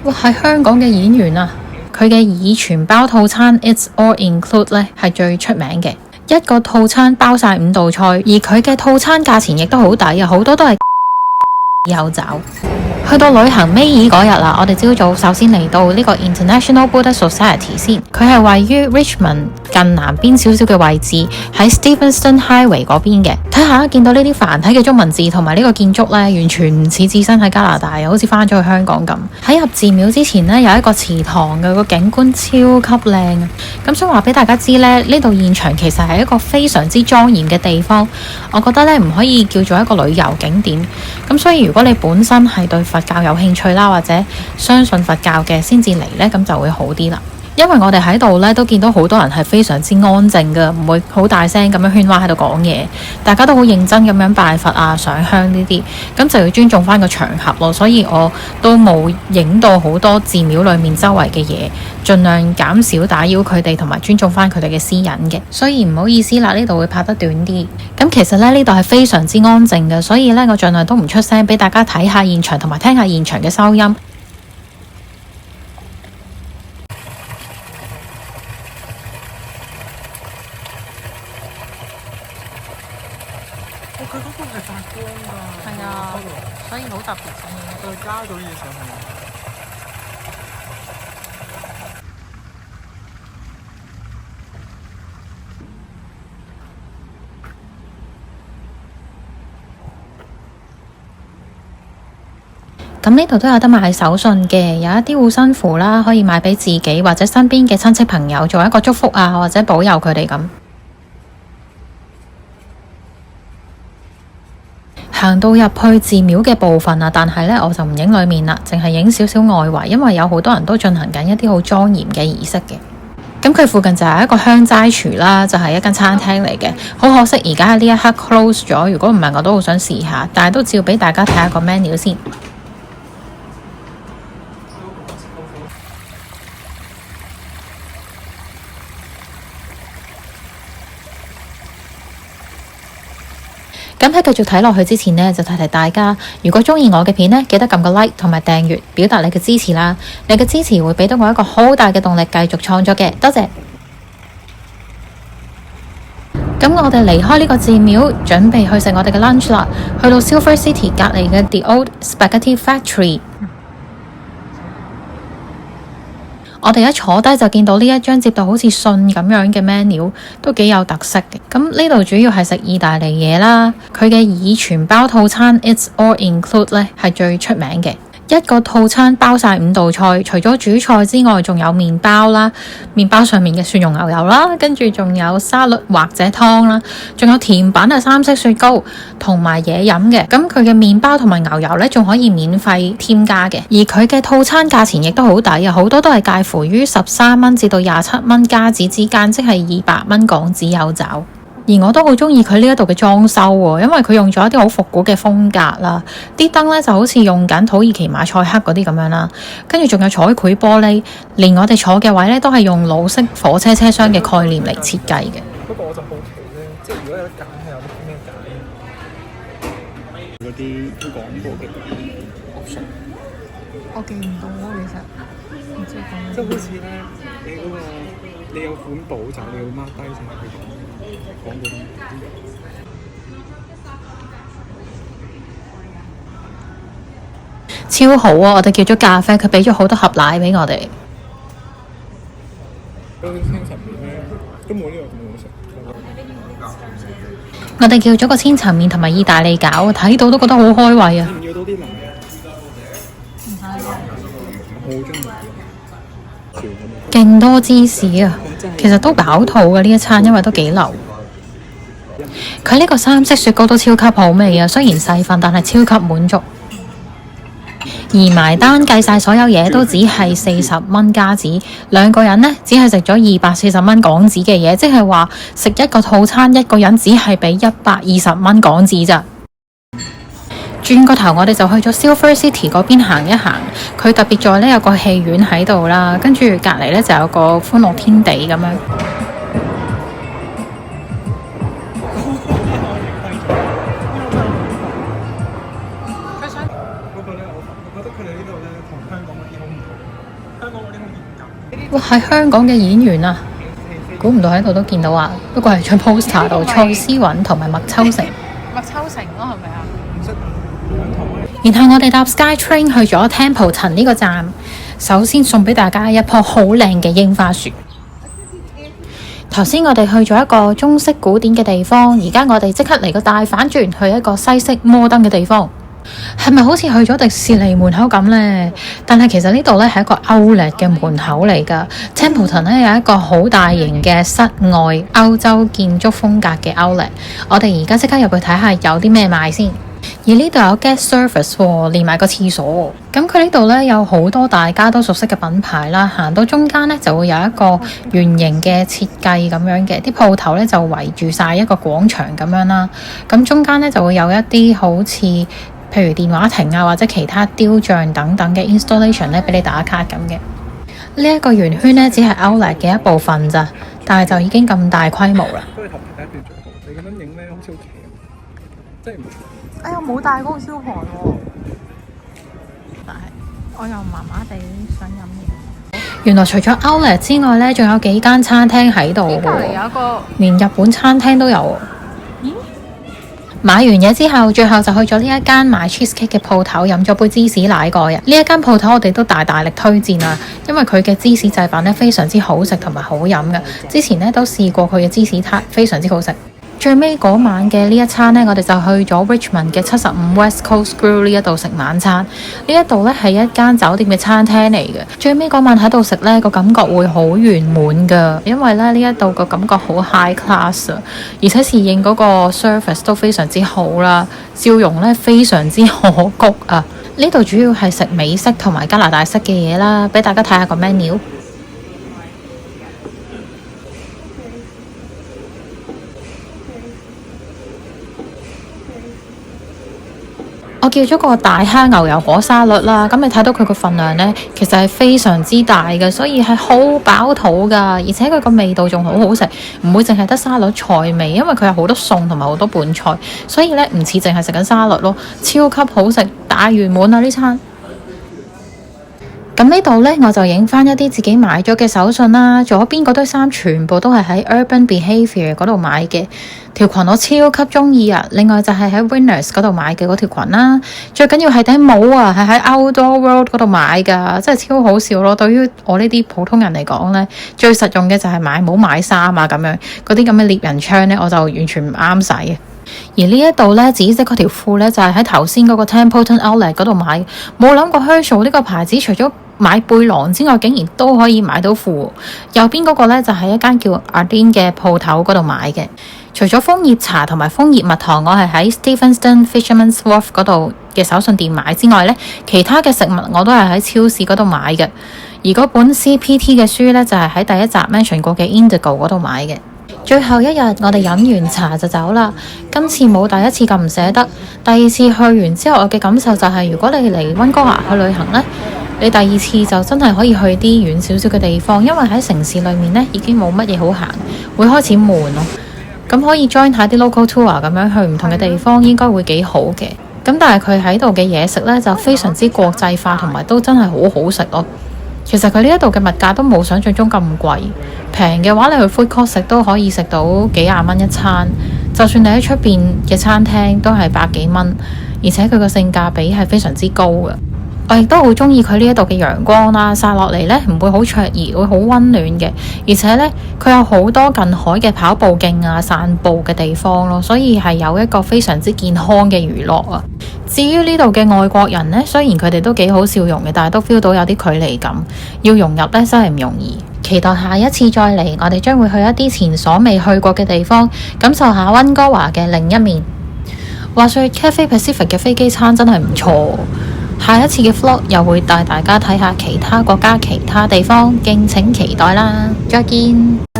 哇，喺香港嘅演員啊，佢嘅以全包套餐 It's All Include 咧係最出名嘅，一個套餐包晒5道菜，而佢嘅套餐價錢亦都好抵啊，好多都係有找。去到旅行尾二嗰日啦，我哋朝早首先嚟到呢個 International Buddhist Society 先，佢係位於 Richmond 近南邊少少嘅位置，喺 Stevenston Highway 嗰邊嘅。睇下見到呢啲繁體嘅中文字同埋呢個建築呢，完全唔似置身喺加拿大，好似翻咗去香港咁。喺入寺廟之前呢，有一個祠堂嘅，個景觀超級靚啊！咁想話俾大家知呢，呢度現場其實係一個非常之莊嚴嘅地方，我覺得呢唔可以叫做一個旅遊景點。咁所以如果你本身係對佛教有興趣啦，或者相信佛教嘅先至嚟呢，咁就會好啲啦。因為我哋喺度呢都見到好多人係非常之安靜嘅，唔會好大聲咁樣喧嘩喺度講嘢，大家都好認真咁樣拜佛啊、上香呢啲，咁就要尊重翻個場合咯。所以我都冇影到好多寺廟裏面周圍嘅嘢，盡量減少打擾佢哋，同埋尊重翻佢哋嘅私隱嘅。所以唔好意思啦，呢度會拍得短啲。咁其實呢度係非常之安靜嘅，所以呢我盡量都唔出聲，俾大家睇下現場同埋聽下現場嘅收音。佢嗰個係發光㗎，係啊，所以好特別嘅。佢加咗嘢上去。咁呢度都有得買手信嘅，有一啲護身符啦，可以買俾自己或者身邊嘅親戚朋友做一個祝福啊，或者保佑佢哋咁。行到入去寺廟嘅部分啊，但係呢，我就唔影裏面啦，淨係影少少外圍，因為有好多人都進行緊一啲好莊嚴嘅儀式嘅。咁佢附近就係一個香齋廚啦，就係一間餐廳嚟嘅。好可惜而家喺呢一刻 close 咗，如果唔係我都好想試下，但係都照俾大家睇下個 menu 先。咁喺繼續睇落去之前呢，就提提大家，如果中意我嘅片呢，記得撳個 like 同埋訂閱，表達你嘅支持啦。你嘅支持會俾到我一個好大嘅動力，繼續創作嘅。多謝。咁我哋離開呢個寺廟，準備去食我哋嘅 lunch 啦。去到 Silver City 隔離嘅 The Old Spaghetti Factory。我哋一坐低就見到呢一張接到好似信咁樣嘅 menu， 都幾有特色嘅。咁呢度主要係食意大利嘢啦，佢嘅以全包套餐 It's All Include 咧係最出名嘅。一個套餐包晒5道菜，除咗主菜之外，仲有麵包啦，麵包上面嘅蒜蓉牛油啦，跟住仲有沙律或者湯啦，仲有甜品啊，3色雪糕同埋嘢飲嘅。咁佢嘅麵包同埋牛油呢，仲可以免費添加嘅。而佢嘅套餐價錢亦都好抵啊，好多都係介乎於13蚊至到27蚊加紙之間，即係200蚊港紙有找。而我都好中意佢呢一度嘅裝修喎，因為佢用咗一啲好復古嘅風格啦，啲燈呢就好似用緊土耳其馬賽克嗰啲咁樣啦，跟住仲有彩繪玻璃，連我哋坐嘅位呢都係用老式火車車廂嘅概念嚟設計嘅。不過我就好奇咧，即係如果有得揀係有啲咩揀？嗰啲廣播嘅 option， 我記唔到啊，其實唔知講。即係好似咧，你嗰個你有款簿就你要 mark 低晒佢講廣播啲。超好啊！我哋叫咗咖啡，佢俾咗好多盒奶俾我哋。嗰啲清晨麵咧都冇呢個咁好食。我哋叫咗個千層麵同埋意大利餃，睇到都覺得好開胃啊！要多啲奶。唔使。我好中意。勁多芝士啊！其實都飽肚嘅呢一餐，因為都幾流。佢呢個3色雪糕都超級好味啊！雖然細份，但係超級滿足。而埋單計晒所有嘢都只係40蚊加紙，兩個人呢，只係食咗240蚊港紙嘅嘢，即係話食一個套餐一個人只係俾120蚊港紙咋。轉個頭我哋就去咗 Silver City 嗰邊行一行，佢特別在呢有個戲院喺度啦，跟住隔離呢就有個歡樂天地咁樣。不過咧，我覺得佢哋呢度咧同香港嗰啲好唔同。哇，喺香港嘅演員啊，估唔到喺度都見到啊！不過係張 poster 度，蔡思韻同埋麥秋成。麥秋成咯，係咪啊？唔識。然後我哋搭 SkyTrain 去咗 Templeton 呢個站，首先送俾大家一棵好靚嘅櫻花樹。頭先我哋去咗一個中式古典嘅地方，而家我哋即刻嚟個大反轉，去一個西式摩登嘅地方。係咪好似去咗迪士尼門口咁呢？但係其實呢度呢係一個 Outlet 嘅門口嚟㗎。Templeton 呢有一個好大型嘅室外歐洲建築風格嘅 Outlet。我哋而家即刻入去睇下有啲咩賣先。而呢度有 guest service 喎，連埋個廁所。咁佢呢度呢有好多大家都熟悉嘅品牌啦。行到中間呢就會有一個圓形嘅設計咁樣嘅，啲鋪頭呢就圍住晒一個廣場咁樣啦。咁中間呢就會有一啲好似譬如電話亭啊，或者其他雕像等等嘅 installation 咧，俾你打卡咁嘅。呢一個圓圈呢，只係 Outlet 嘅一部分咋，但係就已經咁大規模啦。不過頭第一段最好，你咁樣影咧，好似好奇咁，即係唔。哎呀，冇帶嗰個燒盤喎，但係我又麻麻地想飲嘢。原來除咗 Outlet 之外呢，仲有幾間餐廳喺度喎。隔離有一個，連日本餐廳都有。買完嘢之後，最後就去咗呢一間賣 cheesecake 嘅鋪頭，飲咗杯芝士奶蓋啊！呢一間鋪頭我哋都大力推薦啊，因為佢嘅芝士製品呢非常之好食同埋好飲嘅。之前呢都試過佢嘅芝士撻，非常之好食。最尾嗰晚嘅呢一餐呢，我哋就去咗 Richmond 嘅75 West Coast Grill 呢一度食晚餐。呢一度呢係一間酒店嘅餐廳嚟嘅。最尾嗰晚喺度食呢個感覺會好圓滿㗎，因為呢一度個感覺好 high class 啊，而且侍應嗰個 service 都非常之好啦，笑容呢非常之可谷啊。呢度主要係食美式同埋加拿大式嘅嘢啦，俾大家睇下個 menu。我叫咗個大蝦牛油果沙律啦，咁你睇到佢個份量呢，其實係非常之大嘅，所以係好飽肚噶，而且佢個味道仲好好食，唔會淨係得沙律菜味，因為佢有好多餸同埋好多拌菜，所以呢唔似淨係食緊沙律咯，超級好食，大圓滿啊呢餐。咁呢度呢，我就影翻一啲自己買咗嘅手信啦。左邊嗰堆衫全部都係喺 Urban Behaviour 嗰度買嘅，條裙我超級中意啊！另外就係喺 Winners 嗰度買嘅嗰條裙啦。最緊要係頂帽啊，係喺 Outdoor World 嗰度買㗎，真係超好笑咯！對於我呢啲普通人嚟講呢，最實用嘅就係買帽買衫啊咁樣，嗰啲咁嘅獵人槍呢，我就完全唔啱使嘅。而呢一度呢，紫色嗰條褲呢，就係喺頭先嗰個 Templeton Outlet 嗰度買，冇諗過 Herschel 呢個牌子除咗買背囊之外，竟然都可以買到褲。右邊嗰個呢，就係一間叫 Ardene 嘅鋪頭嗰度買嘅。除咗楓葉茶同埋楓葉蜜糖，我係喺 Stevenston Fisherman's Wharf 嗰度嘅手信店買之外呢，其他嘅食物我都係喺超市嗰度買嘅。而嗰本 CPT 嘅書呢，就係喺第一集 mention 過嘅 Indigo 嗰度買嘅。最後一日我哋飲完茶就走啦。今次冇第一次咁唔捨得，第二次去完之後我嘅感受就係，如果你嚟溫哥華去旅行呢，你第二次就真係可以去啲遠少少嘅地方，因為喺城市裏面呢已經冇乜嘢好行，會開始悶咯。咁可以 join 下啲 local tour 咁樣去唔同嘅地方，應該會幾好嘅。咁但係佢喺度嘅嘢食呢，就非常之國際化，同埋都真係好好食咯。其實佢呢一度嘅物價都冇想象中咁貴，平嘅話你去 food court 食都可以食到幾廿蚊一餐，就算你喺出邊嘅餐廳都係百幾蚊，而且佢個性價比係非常之高嘅。我亦都好中意佢呢一度嘅陽光啦，曬落嚟呢唔會好灼熱，會好溫暖嘅，而且呢，佢有好多近海嘅跑步徑啊、散步嘅地方咯，所以係有一個非常之健康嘅娛樂啊。至於呢度嘅外國人呢，雖然佢哋都幾好笑容嘅，但係都 feel 到有啲距離感，要融入呢真係唔容易。期待下一次再嚟，我哋將會去一啲前所未去過嘅地方，感受下溫哥華嘅另一面。話說 Cathay Pacific 嘅飛機餐真係唔錯。下一次嘅 vlog 又會帶大家睇下其他國家其他地方，敬請期待啦！再見。